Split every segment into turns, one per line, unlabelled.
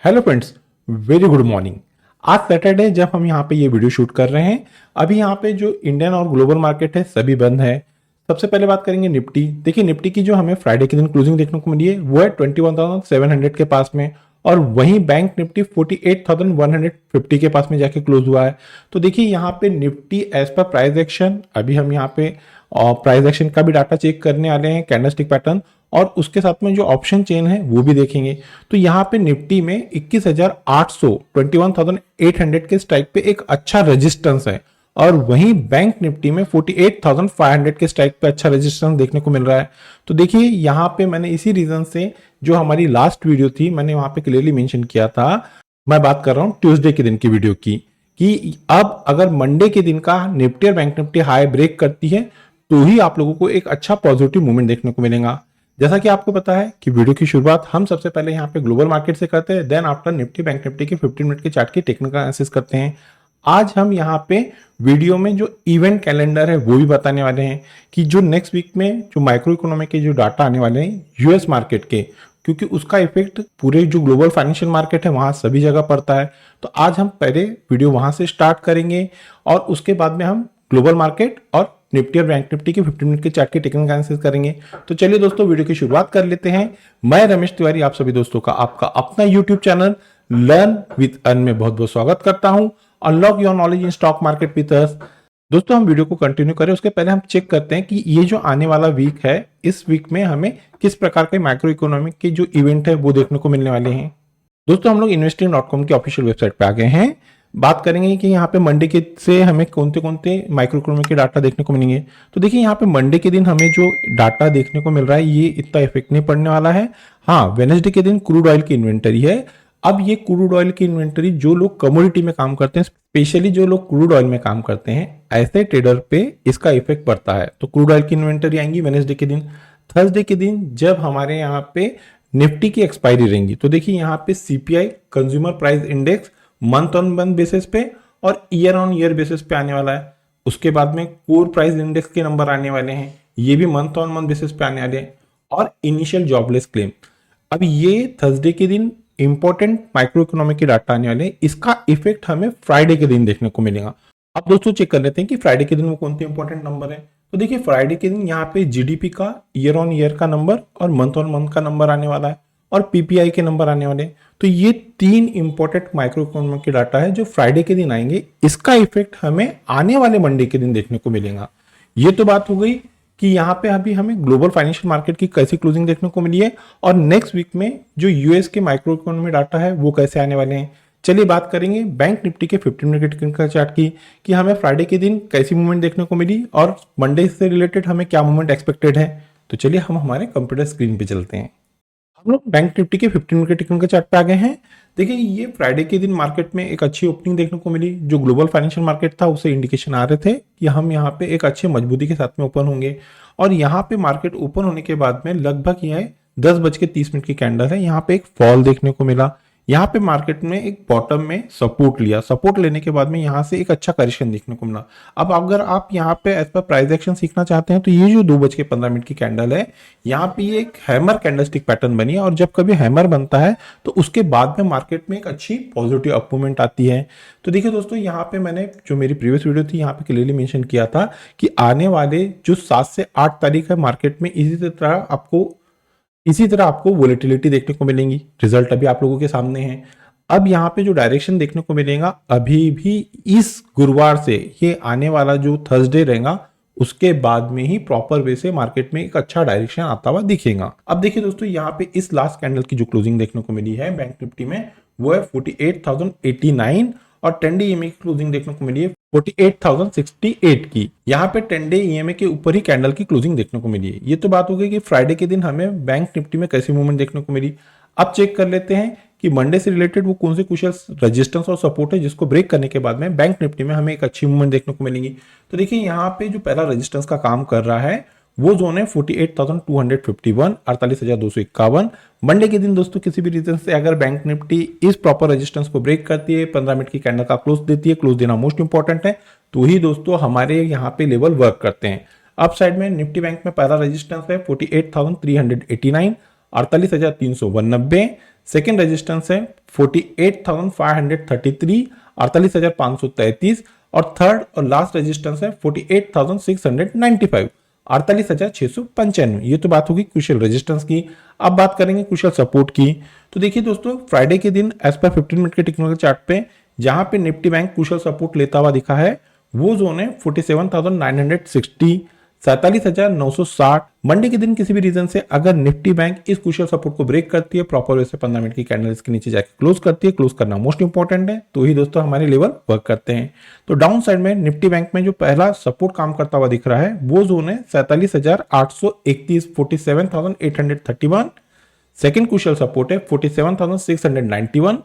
Hello friends, very good morning. आज Saturday जब हम यहाँ पे ये वीडियो शूट कर रहे हैं, अभी यहाँ पे जो इंडियन और ग्लोबल मार्केट है सभी बंद है। सबसे पहले बात करेंगे निफ्टी। देखिए निफ्टी की जो हमें फ्राइडे के दिन क्लोजिंग देखने को मिली है वो है 21,700 के पास में, और वहीं बैंक निफ्टी 48,150 के पास में जाके क्लोज हुआ है। तो देखिए यहाँ पे Nifty as per price action, अभी हम यहाँ पे प्राइस एक्शन का भी डाटा चेक करने वाले हैं, कैंडलस्टिक पैटर्न, और उसके साथ में जो ऑप्शन चेन है वो भी देखेंगे। तो यहाँ पे निफ्टी में 21,800 21,800 के स्ट्राइक पे एक अच्छा रेजिस्टेंस है, और वहीं बैंक निफ्टी में 48,500 के स्ट्राइक पे अच्छा रेजिस्टेंस देखने को मिल रहा है। तो देखिए यहाँ पे मैंने इसी रीजन से जो हमारी लास्ट वीडियो थी मैंने वहां पे क्लियरली मेंशन किया था, मैं बात कर रहा हूँ ट्यूसडे के दिन की वीडियो की, कि अब अगर मंडे के दिन का निफ्टी और बैंक निफ्टी हाई ब्रेक करती है तो ही आप लोगों को एक अच्छा पॉजिटिव मूवमेंट देखने को मिलेगा। जैसा कि आपको पता है कि वीडियो की शुरुआत हम सबसे पहले यहाँ पे ग्लोबल मार्केट से करते हैं, then after Nifty bank Nifty के 15 मिनट के चार्ट की टेक्निकल एनालिसिस करते हैं। आज हम यहाँ पे वीडियो में जो इवेंट कैलेंडर है वो भी बताने वाले हैं कि जो नेक्स्ट वीक में जो माइक्रो इकोनॉमी के जो डाटा आने वाले हैं यूएस मार्केट के, क्योंकि उसका इफेक्ट पूरे जो ग्लोबल फाइनेंशियल मार्केट है वहां सभी जगह पड़ता है। तो आज हम पहले वीडियो वहां से स्टार्ट करेंगे और उसके बाद में हम ग्लोबल मार्केट और निफ्टी और बैंक निफ्टी के 15 मिनट के चार्ट की टेक्निकल एनालिसिस करेंगे। तो चलिए दोस्तों वीडियो की शुरुआत कर लेते हैं। मैं रमेश तिवारी आप सभी दोस्तों का आपका अपना YouTube channel learn with earn में बहुत बहुत स्वागत करता हूं। Unlock your knowledge in stock market with us. दोस्तों हम वीडियो को कंटिन्यू करें उसके पहले हम चेक करते हैं कि ये जो आने वाला वीक है इस वीक में हमें किस प्रकार के माइक्रो इकोनॉमिक के जो इवेंट है वो देखने को मिलने वाले हैं। दोस्तों हम लोग investing.com की ऑफिशियल वेबसाइट पे आ गए हैं। बात करेंगे कि यहाँ पे मंडे के से हमें कौन से माइक्रो इकोनॉमिक के डाटा देखने को मिलेंगे। तो देखिए यहाँ पे मंडे के दिन हमें जो डाटा देखने को मिल रहा है ये इतना इफेक्ट नहीं पड़ने वाला है। हाँ, वेडनेसडे के दिन क्रूड ऑयल की इन्वेंटरी है। अब ये क्रूड ऑयल की इन्वेंटरी जो लोग कमोडिटी में काम करते हैं, स्पेशली जो लोग क्रूड ऑयल में काम करते हैं, ऐसे ट्रेडर पे इसका इफेक्ट पड़ता है। तो क्रूड ऑयल की इन्वेंटरी आएंगी वेडनेसडे के दिन। थर्सडे के दिन जब हमारे यहाँ पे निफ्टी की एक्सपायरी रहेंगी, तो देखिए यहाँ पे CPI consumer price index month on month basis पे और ईयर ऑन ईयर बेसिस पे आने वाला है। उसके बाद में कोर प्राइस इंडेक्स के नंबर आने वाले हैं, ये भी मंथ ऑन मंथ बेसिस पे आने वाले हैं, और इनिशियल जॉबलेस क्लेम। अब ये थर्सडे के दिन इंपॉर्टेंट माइक्रो इकोनॉमिक के डाटा आने वाले हैं, इसका इफेक्ट हमें फ्राइडे के दिन देखने को मिलेगा। अब दोस्तों चेक कर लेते हैं कि फ्राइडे के दिन वो कौन से इंपॉर्टेंट नंबर है। तो देखिए फ्राइडे के दिन यहाँ पे जीडीपी का ईयर ऑन ईयर का नंबर और मंथ ऑन मंथ का नंबर आने वाला है, और पीपीआई के नंबर आने वाले हैं। तो ये तीन इंपॉर्टेंट माइक्रो इकोनॉमिक के डाटा है जो फ्राइडे के दिन आएंगे। इसका इफेक्ट हमें आने वाले मंडे के दिन देखने को मिलेगा। ये तो बात हो गई कि यहाँ पे अभी हमें ग्लोबल फाइनेंशियल मार्केट की कैसी क्लोजिंग देखने को मिली है, और नेक्स्ट वीक में जो यूएस के माइक्रो इकोनॉमी डाटा है वो कैसे आने वाले हैं। चलिए बात करेंगे बैंक निफ्टी के 15 मिनट के टेक्निकल चार्ट की, कि हमें फ्राइडे के दिन कैसी मूवमेंट देखने को मिली और मंडे से रिलेटेड हमें क्या मूवमेंट एक्सपेक्टेड है। तो चलिए हम हमारे कंप्यूटर स्क्रीन पे चलते हैं। हम लोग बैंक निफ्टी के 15 मिनट के टेक्निकल चार्ट पे आ गए हैं। देखिए ये फ्राइडे के दिन मार्केट में एक अच्छी ओपनिंग देखने को मिली। जो ग्लोबल फाइनेंशियल मार्केट था उससे इंडिकेशन आ रहे थे कि हम यहाँ पे एक अच्छे मजबूती के साथ में ओपन होंगे, और यहाँ पे मार्केट ओपन होने के बाद में लगभग यह 10:30 की कैंडल है, यहाँ पे एक फॉल देखने को मिला। यहाँ पे मार्केट में एक बॉटम में सपोर्ट लिया, सपोर्ट लेने के बाद में यहाँ से एक अच्छा करेक्शन देखने को मिला। अब अगर आप यहाँ पे एज पर प्राइस एक्शन सीखना चाहते हैं तो ये जो 2:15 की कैंडल है, यहाँ पे ये एक हैमर कैंडलस्टिक पैटर्न बनी है, और जब कभी हैमर बनता है तो उसके बाद में मार्केट में एक अच्छी पॉजिटिव अप मूवमेंट आती है। तो देखिए दोस्तों यहाँ पे मैंने जो मेरी प्रीवियस वीडियो थी यहाँ पे क्लियरली मेंशन किया था कि आने वाले जो 7 से 8 तारीख है मार्केट में इसी तरह आपको वोलेटिलिटी देखने को मिलेंगी। रिजल्ट अभी आप लोगों के सामने है। अब यहाँ पे जो डायरेक्शन देखने को मिलेगा अभी भी इस गुरुवार से ये आने वाला जो थर्सडे रहेगा उसके बाद में ही प्रॉपर वे से मार्केट में एक अच्छा डायरेक्शन आता हुआ दिखेगा। अब देखिए दोस्तों यहाँ पे इस लास्ट कैंडल की जो क्लोजिंग देखने को मिली है बैंक निफ्टी में वो है 48,089, और 10 डे ईएमए की क्लोजिंग देखने को मिली है 48,068 की। यहाँ पे 10 डे ईएमए के ऊपर ही कैंडल की क्लोजिंग देखने को मिली है। ये तो बात हो गई कि फ्राइडे के दिन हमें बैंक निफ्टी में कैसी मूवमेंट देखने को मिली। अब चेक कर लेते हैं कि मंडे से रिलेटेड वो कौन से कुशल रेजिस्टेंस और सपोर्ट है जिसको ब्रेक करने के बाद में बैंक निफ्टी में हमें एक अच्छी मूवमेंट देखने को मिलेगी। तो देखिए यहाँ पे जो पहला रेजिस्टेंस का काम कर रहा है वो जोन है 48,251, 48,251। मंडे के दिन दोस्तों किसी भी रीजन से अगर बैंक निफ्टी इस प्रॉपर रेजिस्टेंस को ब्रेक करती है, 15 मिनट की कैंडल का क्लोज देती है, क्लोज देना मोस्ट इंपॉर्टेंट है, तो ही दोस्तों हमारे यहाँ पे लेवल वर्क करते हैं। अप साइड में निफ्टी बैंक में पहला रेजिस्टेंस है 48,389, 48,390, सेकेंड रेजिस्टेंस है 48,533, 48,533, और थर्ड और लास्ट रेजिस्टेंस है 48,695, 48,695। ये तो बात होगी क्रूशियल रेजिस्टेंस की। अब बात करेंगे क्रूशियल सपोर्ट की। तो देखिए दोस्तों, फ्राइडे के दिन एज पर 15 मिनट के टेक्निकल चार्ट पे जहां पे निफ्टी बैंक क्रूशियल सपोर्ट लेता हुआ दिखा है, वो जोन है 47,960, 47,960। मंडे के दिन किसी भी रीजन से अगर निफ्टी बैंक इस क्रूशियल सपोर्ट को ब्रेक करती है, प्रॉपर वे से 15 मिनट की कैंडल्स के नीचे जाके क्लोज करती है, क्लोज करना मोस्ट इंपॉर्टेंट है, तो ही दोस्तों हमारे लेवल वर्क करते हैं। तो डाउन साइड में निफ्टी बैंक में जो पहला सपोर्ट काम करता हुआ दिख रहा है, वो जोन है 47,831, 47,831। सेकेंड क्रूशियल सपोर्ट है 47,691,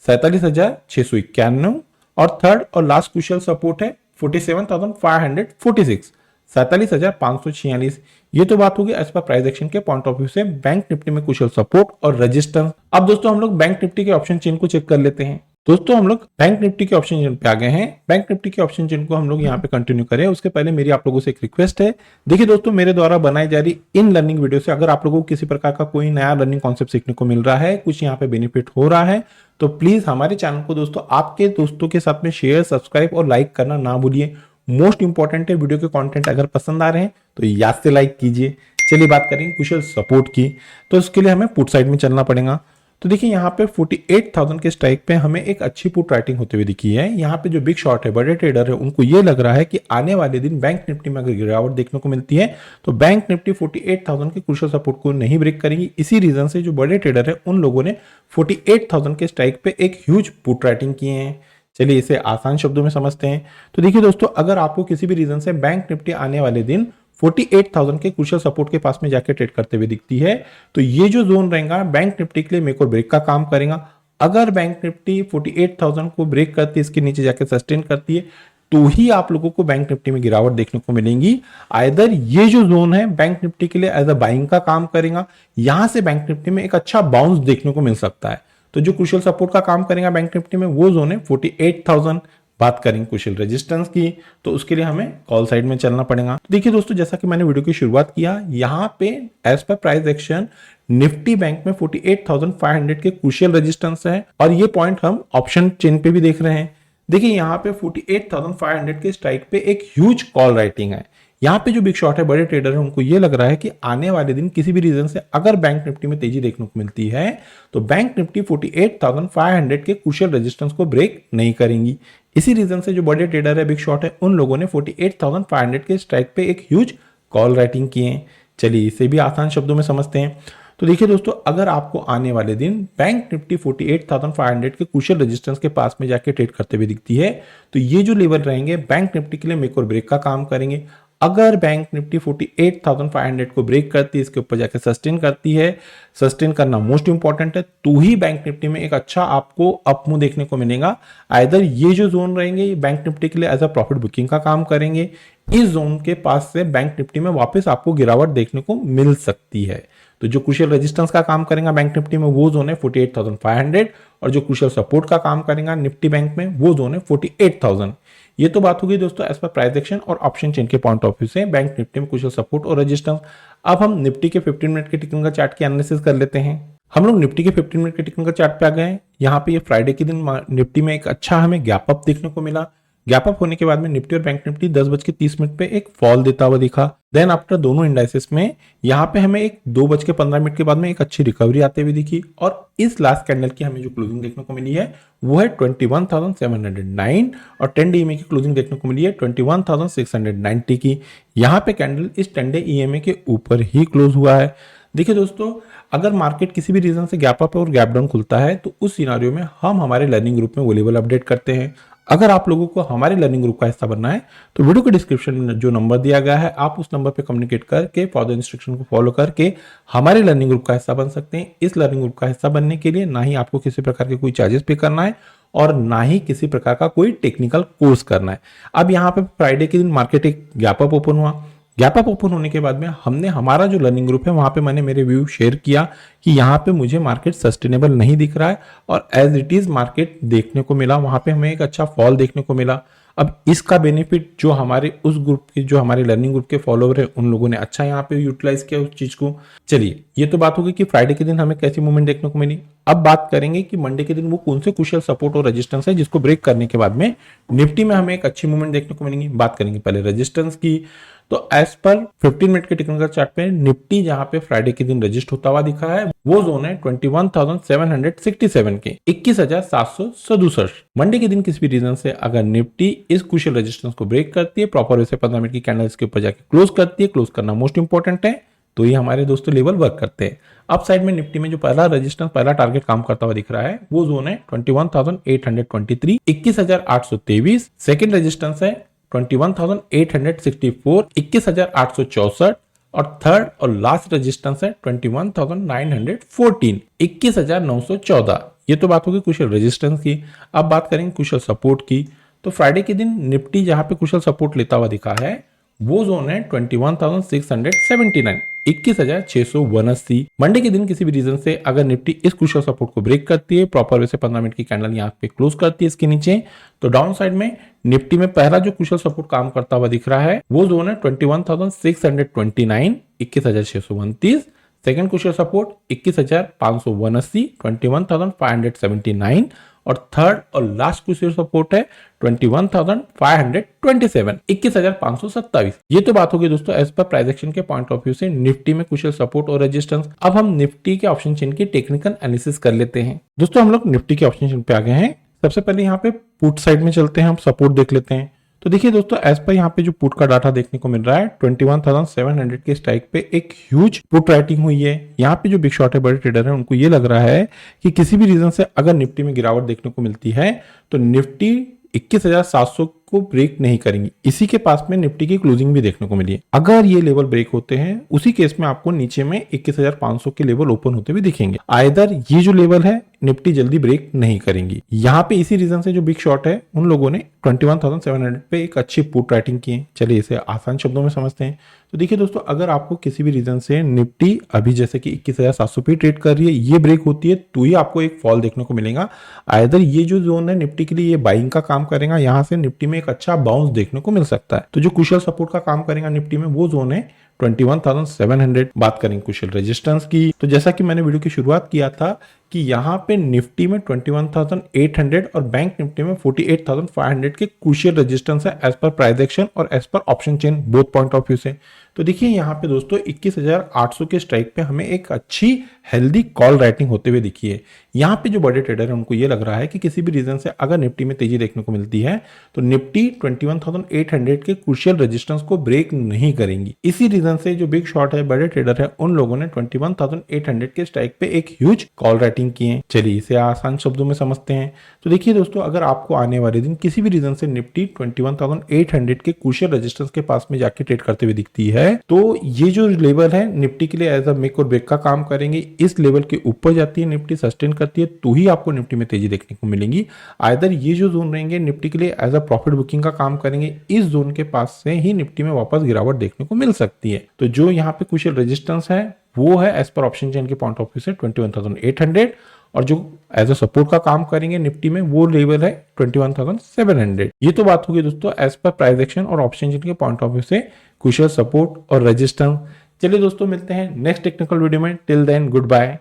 47,691, और थर्ड और लास्ट क्रूशियल सपोर्ट है 47,546, 47,546। ये तो बात होगी एज पर प्राइस एक्शन के पॉइंट ऑफ व्यू से बैंक निफ्टी में क्रूशियल सपोर्ट और रेजिस्टेंस। अब दोस्तों हम लोग बैंक निफ्टी के ऑप्शन चेन को चेक कर लेते हैं। दोस्तों हम लोग बैंक निफ्टी के ऑप्शन चेन पे आ गए हैं। बैंक निफ्टी के ऑप्शन चेन को हम लोग यहाँ पे कंटिन्यू करें, उसके पहले मेरी आप लोगों से एक रिक्वेस्ट है। देखिए दोस्तों, मेरे द्वारा बनाई जा रही इन लर्निंग वीडियो से अगर आप लोगों को किसी प्रकार का कोई नया लर्निंग कॉन्सेप्ट सीखने को मिल रहा है, कुछ यहाँ पे बेनिफिट हो रहा है, तो प्लीज हमारे चैनल को दोस्तों आपके दोस्तों के साथ में शेयर, सब्सक्राइब और लाइक करना ना भूलिए। मोस्ट इंपॉर्टेंट है, वीडियो के कंटेंट अगर पसंद आ रहे हैं तो याद से लाइक कीजिए। चलिए बात करेंगे क्रूशियल सपोर्ट की। तो इसके लिए हमें पुट साइड में चलना पड़ेगा। तो देखिए यहाँ पे 48,000 के स्ट्राइक पे हमें एक अच्छी पुट राइटिंग होते हुए दिखी है। यहाँ पे जो बिग शॉट है, बड़े ट्रेडर है, उनको ये लग रहा है कि आने वाले दिन बैंक निफ्टी में अगर गिरावट देखने को मिलती है तो बैंक निफ्टी 48,000 के क्रूशियल सपोर्ट को नहीं ब्रेक करेंगी। इसी रीजन से जो बड़े ट्रेडर है उन लोगों ने 48,000 के स्ट्राइक पे एक ह्यूज पुट राइटिंग किए हैं। चलिए इसे आसान शब्दों में समझते हैं। तो देखिए दोस्तों, अगर आपको किसी भी रीजन से बैंक निफ्टी आने वाले दिन 48,000 के क्रूशियल सपोर्ट के पास में जाके ट्रेड करते हुए दिखती है, तो ये जो जोन रहेगा बैंक निफ्टी के लिए मेक और ब्रेक का काम करेगा। अगर बैंक निफ्टी 48,000 को ब्रेक करती है, इसके नीचे जाके सस्टेन करती है, तो ही आप लोगों को बैंक निफ्टी में गिरावट देखने को मिलेगी। आइदर ये जो जोन है बैंक निफ्टी के लिए एज अ बाइंग का काम करेगा, यहां से बैंक निफ्टी में एक अच्छा बाउंस देखने को मिल सकता है। तो जो क्रूशियल सपोर्ट का काम करेगा बैंक निफ्टी में, वो जोन है 48,000। बात करेंगे क्रूशियल रेजिस्टेंस की, तो उसके लिए हमें कॉल साइड में चलना पड़ेगा। तो देखिए दोस्तों, जैसा कि मैंने वीडियो की शुरुआत किया, यहां पे as per price action Nifty bank में 48,500 के क्रूशियल रेजिस्टेंस है, और ये पॉइंट हम ऑप्शन चेन पे भी देख रहे हैं। देखिए यहाँ पे 48,500 के स्ट्राइक पे एक ह्यूज कॉल राइटिंग है। यहाँ पे जो बिग शॉट है, बड़े ट्रेडर है, उनको ये लग रहा है कि आने वाले दिन किसी भी रीजन से अगर बैंक निफ्टी में तेजी देखने को मिलती है तो बैंक निफ्टी 48,500 के क्रूशियल रेजिस्टेंस को ब्रेक नहीं करेंगी। इसी रीजन से जो बड़े ट्रेडर है, बिग शॉट है, उन लोगों ने 48,500 के स्ट्राइक पे एक ह्यूज कॉल राइटिंग किए हैं। चलिए इसे भी आसान शब्दों में समझते हैं। तो देखिए दोस्तों, अगर आपको आने वाले दिन बैंक निफ्टी 48,500 के क्रूशियल रेजिस्टेंस के पास में जाके ट्रेड करते हुए दिखती है, तो ये जो लेवल रहेंगे बैंक निफ्टी के लिए मेक और ब्रेक का काम करेंगे। अगर बैंक निफ्टी 48,500 को ब्रेक करती है, इसके ऊपर जाके सस्टेन करती है, सस्टेन करना मोस्ट इंपॉर्टेंट है, तो ही बैंक निफ्टी में एक अच्छा आपको अप मूव देखने को मिलेगा। आइदर ये जो जोन रहेंगे ये बैंक निफ्टी के लिए एज अ प्रॉफिट बुकिंग का काम करेंगे, इस जोन के पास से बैंक निफ्टी में वापस आपको गिरावट देखने को मिल सकती है। तो जो क्रूशियल रेजिस्टेंस का काम करेगा बैंक निफ्टी में, वो जोन है 48,500, और जो क्रूशियल सपोर्ट का काम करेगा निफ्टी बैंक में, वो जोन है 48,000। ये तो बात होगी दोस्तों एज पर प्राइस एक्शन और ऑप्शन चेन के पॉइंट ऑफ व्यू से बैंक निफ्टी में क्रूशियल सपोर्ट और रेजिस्टेंस। अब हम निफ्टी के 15 मिनट के टेक्निकल चार्ट की एनालिसिस कर लेते हैं। हम लोग निफ्टी के 15 मिनट के टेक्निकल चार्ट पे आ गए हैं। यहाँ पे ये फ्राइडे के दिन निफ्टी में एक अच्छा हमें गैप अप देखने को मिला। गैप अप होने के बाद में निफ्टी और बैंक निफ्टी 10:30 पे एक फॉल देता हुआ दिखा। देन आफ्टर दोनों इंडाइसेस में यहाँ पे हमें एक 2:15 के बाद में एक अच्छी रिकवरी आते हुए दिखी, और इस लास्ट कैंडल की हमें जो क्लोजिंग देखने को मिली है वो है 21,709, और 10 डे EMA की क्लोजिंग देखने को मिली है 21,690 की। यहाँ पे कैंडल इस 10 डे EMA के ऊपर ही क्लोज हुआ है। देखिए दोस्तों, अगर मार्केट किसी भी रीजन से गैप अप और गैप डाउन खुलता है तो उस सिनारियो में हम हमारे लर्निंग ग्रुप में वो लेवल अपडेट करते हैं। अगर आप लोगों को हमारे लर्निंग ग्रुप का हिस्सा बनना है तो वीडियो के डिस्क्रिप्शन में जो नंबर दिया गया है, आप उस नंबर पे कम्युनिकेट करके फॉरदर इंस्ट्रक्शन को फॉलो करके हमारे लर्निंग ग्रुप का हिस्सा बन सकते हैं। इस लर्निंग ग्रुप का हिस्सा बनने के लिए ना ही आपको किसी प्रकार के कोई चार्जेस पे करना है और ना ही किसी प्रकार का कोई टेक्निकल कोर्स करना है। अब यहाँ पे फ्राइडे के दिन मार्केट एक गैप अप ओपन हुआ। गैप अप ओपन होने के बाद में हमने हमारा जो लर्निंग ग्रुप है वहां पे मैंने मेरे व्यू शेयर किया कि यहाँ पे मुझे मार्केट सस्टेनेबल नहीं दिख रहा है, और एज इट इज मार्केट देखने को मिला, वहां पे हमें एक अच्छा फॉल देखने को मिला। अब इसका बेनिफिट जो हमारे उस ग्रुप के जो हमारे लर्निंग ग्रुप के फॉलोअर है उन लोगों ने अच्छा यहाँ पे यूटिलाइज किया उस चीज को। चलिए ये तो बात होगी कि फ्राइडे के दिन हमें कैसी मूवमेंट देखने को मिली। अब बात करेंगे कि मंडे के दिन वो कौन से क्रूशियल सपोर्ट और रेजिस्टेंस है जिसको ब्रेक करने के बाद में निफ्टी में हमें एक अच्छी मूवमेंट देखने को मिलेंगी। बात करेंगे पहले रेजिस्टेंस की। तो एज पर 15 मिनट के टेक्निकल चार्ट पे निफ्टी जहां पे फ्राइडे के दिन रजिस्ट होता हुआ दिखा है वो जोन है 21,767 के 21,767। मंडे के दिन किसी भी रीजन से अगर निफ्टी इस क्रूशियल रेजिस्टेंस को ब्रेक करती है, प्रॉपर वे से 15 मिनट की कैंडल इसके ऊपर जाके क्लोज करती है, क्लोज करना मोस्ट इंपॉर्टेंट है, तो ये हमारे दोस्तों लेवल वर्क करते हैं। अप साइड में निफ्टी में जो पहला रेजिस्टेंस पहला टारगेट काम करता हुआ दिख रहा है वो जोन है 21,823 21,823। सेकेंड रेजिस्टेंस है 21,864 21,864 और थर्ड और लास्ट रेजिस्टेंस है 21,914 21,914। ये तो बात होगी कुशल रेजिस्टेंस की। अब बात करेंगे कुशल सपोर्ट की। तो फ्राइडे के दिन निफ्टी जहां पे कुशल सपोर्ट लेता हुआ दिखा है वो जोन है 21,679 21,679। मंडे के दिन किसी भी रीजन से अगर निफ्टी इस कुशल सपोर्ट को ब्रेक करती है, प्रॉपर वे से 15 मिनट की कैंडल यहाँ पे क्लोज करती है इसके नीचे, तो डाउन साइड में निफ्टी में पहला जो कुशल सपोर्ट काम करता हुआ दिख रहा है वो जोन है 21,629 21,629। सेकंड कुशल सपोर्ट 21,579 21,579 और थर्ड और लास्ट कुशल सपोर्ट है 21,527 21,527। ये तो बात होगी दोस्तों एज पर प्राइस एक्शन के पॉइंट ऑफ व्यू से निफ्टी में कुशल सपोर्ट और रेजिस्टेंस। अब हम निफ्टी के ऑप्शन चेन की टेक्निकल एनालिसिस कर लेते हैं। दोस्तों हम लोग निफ्टी के ऑप्शन चेन पे आ गए हैं। सबसे पहले यहाँ पे पुट साइड में चलते हैं, हम सपोर्ट देख लेते हैं। तो देखिए दोस्तों एज पर यहाँ पे जो पुट का डाटा देखने को मिल रहा है 21,700 के स्ट्राइक पे एक ह्यूज पुट राइटिंग हुई है। यहाँ पे जो बिग शॉट है, बड़े ट्रेडर है, उनको ये लग रहा है कि किसी भी रीजन से अगर निफ्टी में गिरावट देखने को मिलती है तो निफ्टी 21,700 को ब्रेक नहीं करेंगी। इसी के पास में निफ्टी की क्लोजिंग भी देखने को मिली है। अगर ये लेवल ब्रेक होते हैं उसी केस में आपको नीचे में 21,500 के लेवल ओपन होते हुए दिखेंगे। आइदर ये जो लेवल है निफ्टी जल्दी ब्रेक नहीं करेंगी। यहाँ पे इसी रीजन से जो बिग शॉट है उन लोगों ने 21,700 पे एक अच्छी पुट राइटिंग की है। चलिए इसे आसान शब्दों में समझते हैं। तो देखिए दोस्तों अगर आपको किसी भी रीजन से निफ्टी अभी जैसे कि 21,700 पे ट्रेड कर रही है, ये ब्रेक होती है तो ही आपको एक फॉल देखने को मिलेगा। आइदर ये जो जोन है निफ्टी के लिए ये बाइंग का काम करेगा, यहाँ से निफ्टी में एक अच्छा बाउंस देखने को मिल सकता है। तो जो कुशल सपोर्ट का काम करेगा निफ्टी में वो जोन है 21,700। बात करेंगे कुशल रेजिस्टेंस की। तो जैसा कि मैंने वीडियो की शुरुआत किया था कि यहाँ पे निफ्टी में 21,800 और बैंक निफ्टी में 48,500 के क्रूशियल रेजिस्टेंस है एज पर प्राइस एक्शन और as per option chain both point of view से। तो देखिए यहाँ पे दोस्तों 21,800 के स्ट्राइक पे हमें एक अच्छी हेल्दी कॉल राइटिंग होते हुए दिखी है। यहाँ पे जो बड़े ट्रेडर है उनको ये लग रहा है कि किसी भी रीजन से अगर निफ्टी में तेजी देखने को मिलती है तो निफ्टी 21,800 के क्रूशियल रेजिस्टेंस को ब्रेक नहीं करेंगी। इसी रीजन से जो बिग शॉट है, बड़े ट्रेडर है, उन लोगों ने 21,800 के स्ट्राइक पे एक ह्यूज कॉल राइटिंग किए। चलिए इसे आसान शब्दों में समझते हैं। तो देखिए दोस्तों अगर आपको आने वाले दिन किसी भी रीजन से निफ्टी 21,800 के क्रूशियल रेजिस्टेंस के पास में जाके ट्रेड करते हुए दिखती है तो ये जो लेवल है निफ्टी के लिए एज अ मेक और ब्रेक का काम करेंगे। इस लेवल के ऊपर जाती है निफ्टी, सस्टेन करती है तो ही आपको निफ्टी में तेजी देखने को मिलेगी। आइदर ये जो जोन रहेंगे निफ्टी के लिए एज अ प्रॉफिट बुकिंग का काम करेंगे, इस जोन के पास से ही निफ्टी में वापस गिरावट देखने को मिल सकती है। तो जो यहाँ पे क्रूशियल रेजिस्टेंस है वो है एज पर ऑप्शन चेन के पॉइंट ऑफ व्यू से 21,800 और जो एज अ सपोर्ट का काम करेंगे निफ्टी में वो लेवल है 21,700। ये तो बात होगी दोस्तों एज पर प्राइस एक्शन और ऑप्शन चेन के पॉइंट ऑफ व्यू से क्रूशियल सपोर्ट और रेजिस्टेंस। चलिए दोस्तों मिलते हैं नेक्स्ट टेक्निकल वीडियो में। Till then good bye.